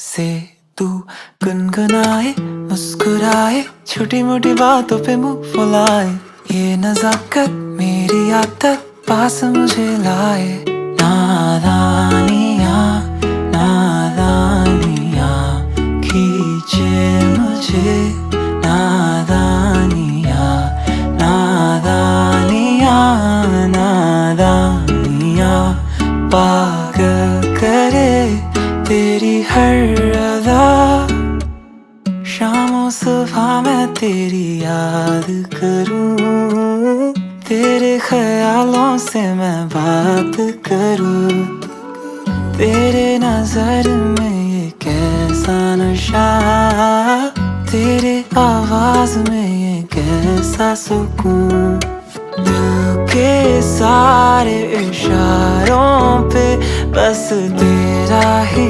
से तू गुनगुनाए, मुस्कुराए, छोटी मोटी बातों पे मुंह फुलाए। ये नजाकत मेरी आदत पास मुझे लाए। नादानियाँ नादानियाँ खींचे मुझे। नादानियाँ नादानियाँ नादानियाँ पागल करे तेरी हर अदा। शामों सुबह मैं तेरी याद करूं, तेरे ख्यालों से मैं बात करूं। तेरे नजर में ये कैसा नशा, तेरे आवाज में ये कैसा सुकून। दिल के सारे इशारों पे बस तेरा ही